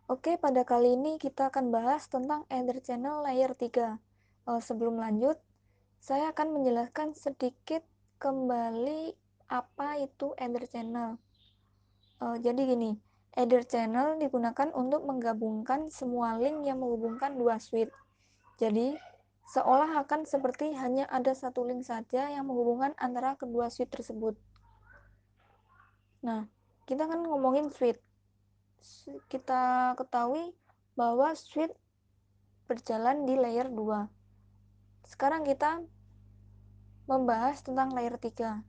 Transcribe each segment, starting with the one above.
Oke, pada kali ini kita akan bahas tentang Ether Channel Layer 3. Sebelum lanjut, saya akan menjelaskan sedikit kembali apa itu Ether Channel. Jadi gini, Ether Channel digunakan untuk menggabungkan semua link yang menghubungkan dua switch. Jadi, seolah akan seperti hanya ada satu link saja yang menghubungkan antara kedua switch tersebut. Nah, kita kan ngomongin switch. Kita ketahui bahwa switch berjalan di layer 2. Sekarang kita membahas tentang layer 3.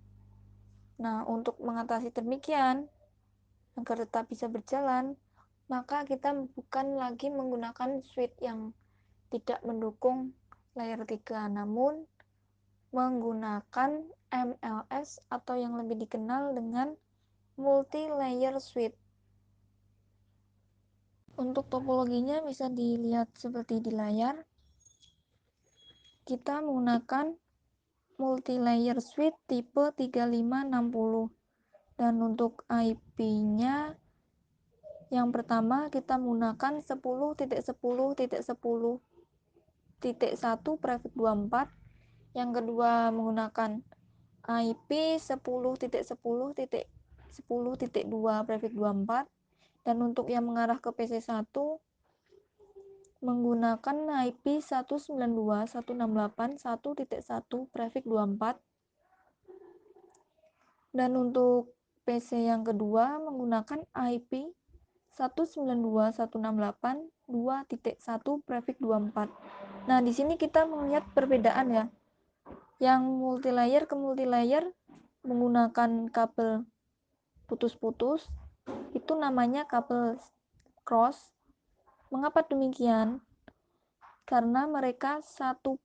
Nah, untuk mengatasi demikian, agar tetap bisa berjalan, maka kita bukan lagi menggunakan switch yang tidak mendukung layer 3, namun menggunakan MLS atau yang lebih dikenal dengan multi-layer switch. Untuk topologinya bisa dilihat seperti di layar. Kita menggunakan multi-layer switch tipe 3560. Dan untuk IP-nya yang pertama kita menggunakan 10.10.10.1 prefix 24. Yang kedua menggunakan IP 10.10.10.2 prefix 24. Dan untuk yang mengarah ke PC1 menggunakan IP 192.168.1.1 prefix 24. Dan untuk PC yang kedua menggunakan IP 192.168.2.1 prefix 24. Nah, di sini kita melihat perbedaan ya. Yang multilayer ke multilayer menggunakan kabel putus-putus, itu namanya kabel cross. Mengapa demikian? Karena mereka satu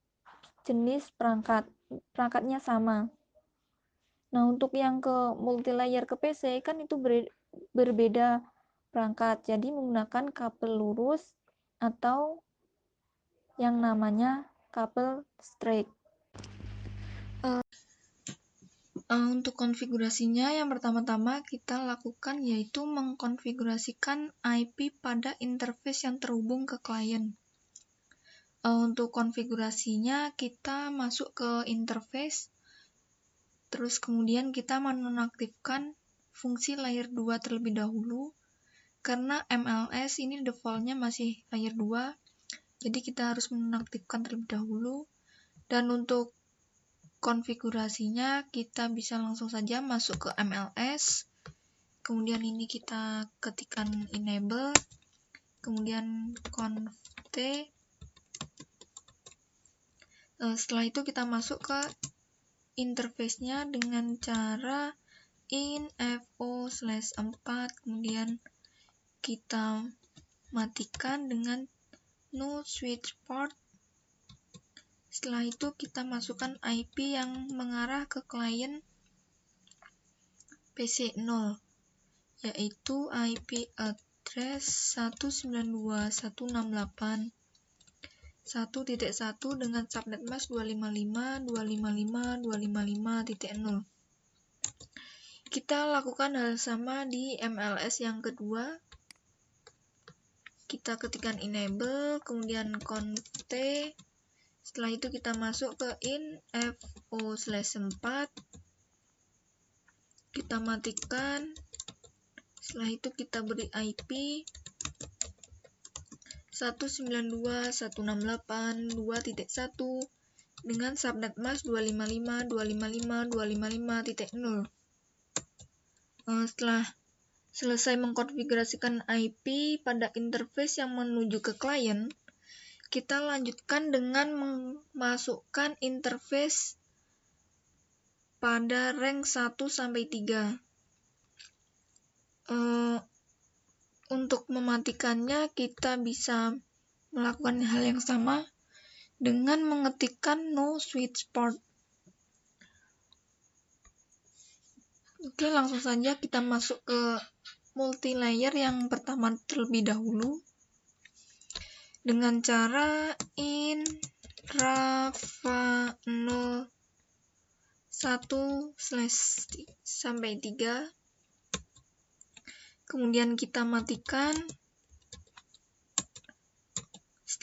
jenis perangkatnya sama. Nah, untuk yang ke multilayer ke PC kan itu berbeda perangkat, jadi menggunakan kabel lurus atau yang namanya kabel straight. Untuk konfigurasinya, yang pertama-tama kita lakukan yaitu mengkonfigurasikan IP pada interface yang terhubung ke klien. Untuk konfigurasinya, kita masuk ke interface, terus kemudian kita menonaktifkan fungsi layer 2 terlebih dahulu, karena MLS ini defaultnya masih layer 2, jadi kita harus menonaktifkan terlebih dahulu. Dan untuk konfigurasinya kita bisa langsung saja masuk ke MLS, kemudian ini kita ketikkan enable, kemudian conft. Setelah itu kita masuk ke interface-nya dengan cara info/4, kemudian kita matikan dengan no switch port. Setelah itu kita masukkan IP yang mengarah ke klien PC0, yaitu IP address 192.168.1.1 dengan subnet mask 255.255.255.0. Kita lakukan hal sama di MLS yang kedua. Kita ketikkan enable, kemudian conft. Setelah itu kita masuk ke info/4. Kita matikan. Setelah itu kita beri IP 192.168.2.1 dengan subnet mask 255.255.255.0. Setelah selesai mengkonfigurasikan IP pada interface yang menuju ke klien, kita lanjutkan dengan memasukkan interface pada rank 1-3. Untuk mematikannya kita bisa melakukan hal yang sama dengan mengetikkan no switch port. Oke, langsung saja kita masuk ke multilayer yang pertama terlebih dahulu dengan cara inrafa0 1/3, kemudian kita matikan.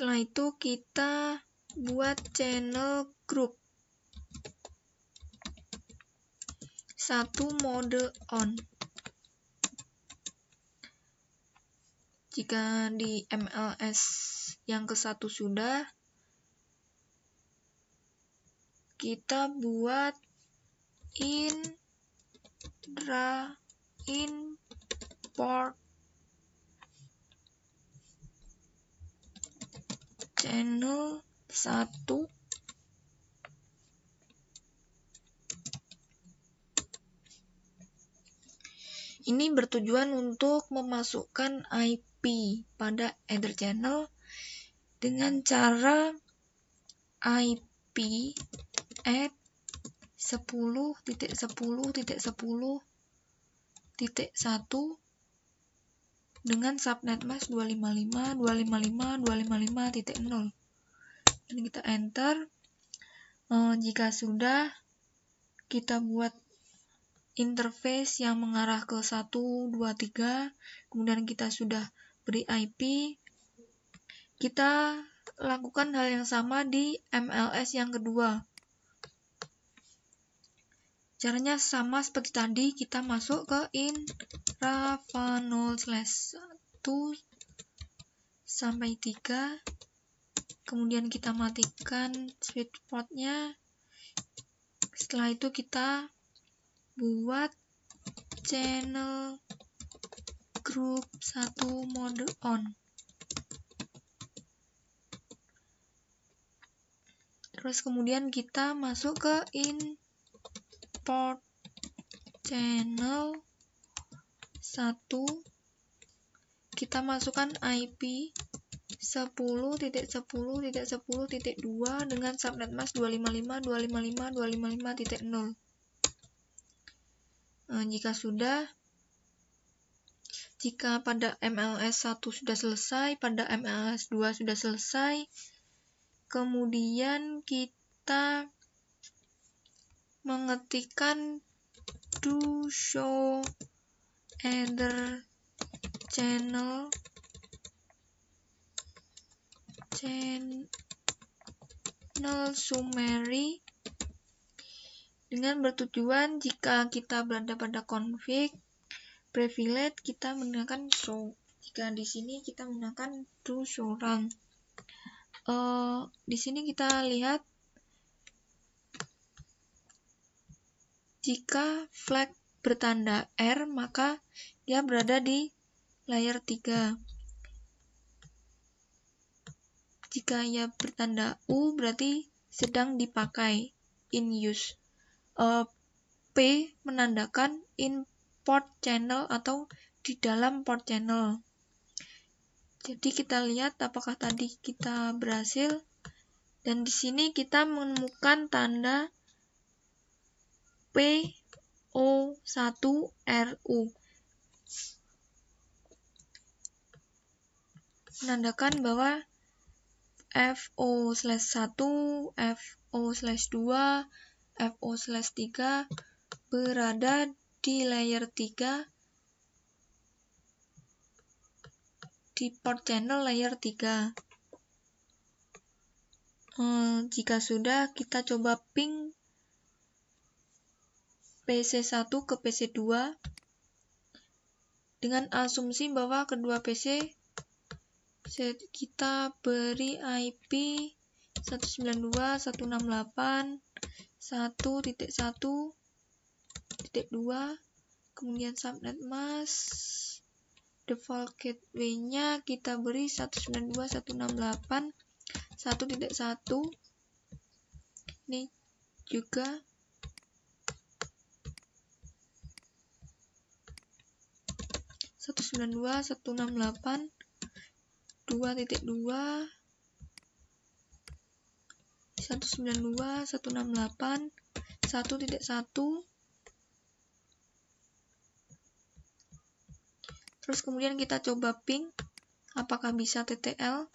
Setelah itu kita buat channel group 1 mode on. Jika di MLS yang ke-1 sudah, kita buat import channel 1 ini bertujuan untuk memasukkan IP pada Ether channel dengan cara IP at 10.10.10.1 dengan subnet mask 255.255.255.0. Ini kita enter. Jika sudah, kita buat interface yang mengarah ke 1, 2, 3, kemudian kita sudah beri IP, kita lakukan hal yang sama di MLS yang kedua. Caranya sama seperti tadi, kita masuk ke intrava0/1 sampai 3, kemudian kita matikan switch portnya. Setelah itu kita buat channel group 1 mode on. Terus kemudian kita masuk ke import channel 1. Kita masukkan IP 10.10.10.2 dengan subnet mask 255.255.255.0. Jika sudah, jika pada MLS 1 sudah selesai, pada MLS 2 sudah selesai, kemudian kita mengetikkan do show Ether channel summary dengan bertujuan jika kita berada pada config privilege kita menggunakan show. Jika di sini kita menggunakan do show run. Di sini kita lihat jika flag bertanda R maka dia berada di layer 3. Jika ia bertanda U berarti sedang dipakai, in use. P menandakan in port channel atau di dalam port channel. Jadi kita lihat apakah tadi kita berhasil, dan di sini kita menemukan tanda PO1RU menandakan bahwa FO/1, FO/2, FO/3 berada di layer 3 di port channel layer 3. Jika sudah, kita coba ping PC1 ke PC2 dengan asumsi bahwa kedua PC kita beri IP 192.168.1.1.2, kemudian subnet mask, default gateway-nya kita beri 192.168.1.1. Ini juga (192.168.2.2) 192.168.1.1. Terus kemudian kita coba ping apakah bisa TTL.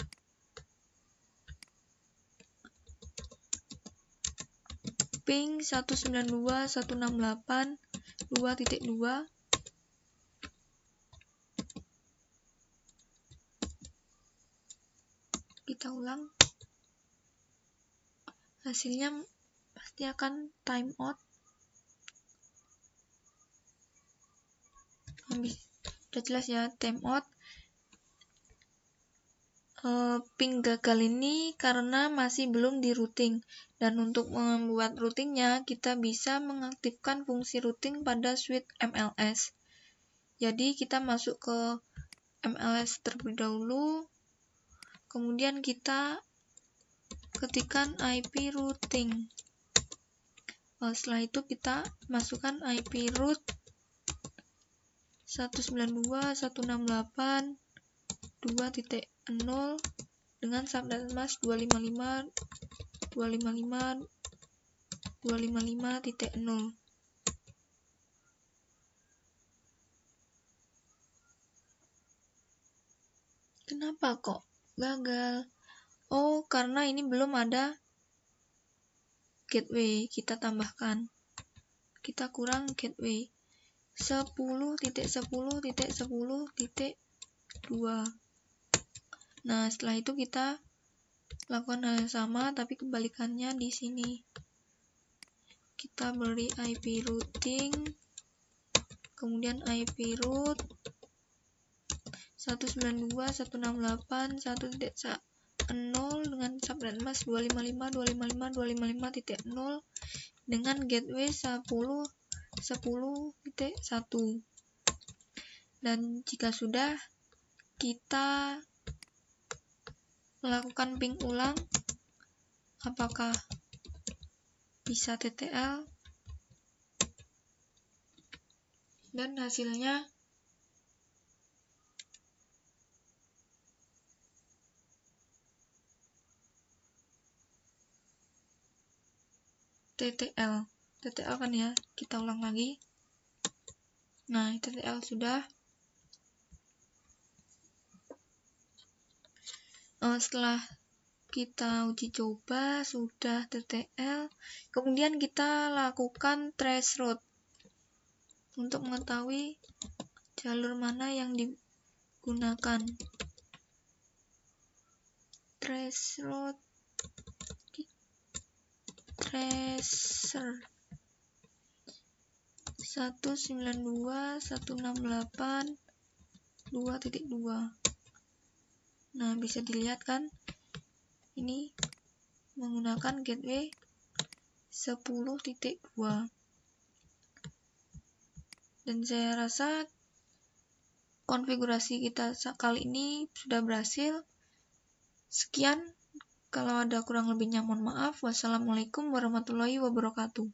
Ping 192.168.2.2. kita ulang, hasilnya pasti akan timeout. Udah jelas ya, timeout. Ping gagal ini karena masih belum di routing, dan untuk membuat routingnya kita bisa mengaktifkan fungsi routing pada suite MLS. Jadi kita masuk ke MLS terlebih dahulu, kemudian kita ketikkan IP routing. Setelah itu kita masukkan IP root 192.168.2.0 dengan subnet mask 255.255.255.0. Kenapa kok gagal? Oh, karena ini belum ada gateway. Kita tambahkan, kita kurang gateway 10.10.10.2. Nah, setelah itu kita lakukan hal yang sama, tapi kebalikannya di sini. Kita beri IP routing, kemudian IP root 192.168.1.0 dengan subnet mask 255.255.255.0 dengan gateway 10.10.1. Dan jika sudah, kita melakukan ping ulang apakah bisa TTL, dan hasilnya TTL kan ya. Kita ulang lagi. Nah, TTL sudah. Setelah kita uji coba sudah TTL, kemudian kita lakukan traceroute untuk mengetahui jalur mana yang digunakan. Traceroute tracer 192.168.2.2. Nah, bisa dilihat kan, ini menggunakan gateway 10.2. Dan saya rasa konfigurasi kita kali ini sudah berhasil. Sekian, kalau ada kurang lebihnya mohon maaf. Wassalamualaikum warahmatullahi wabarakatuh.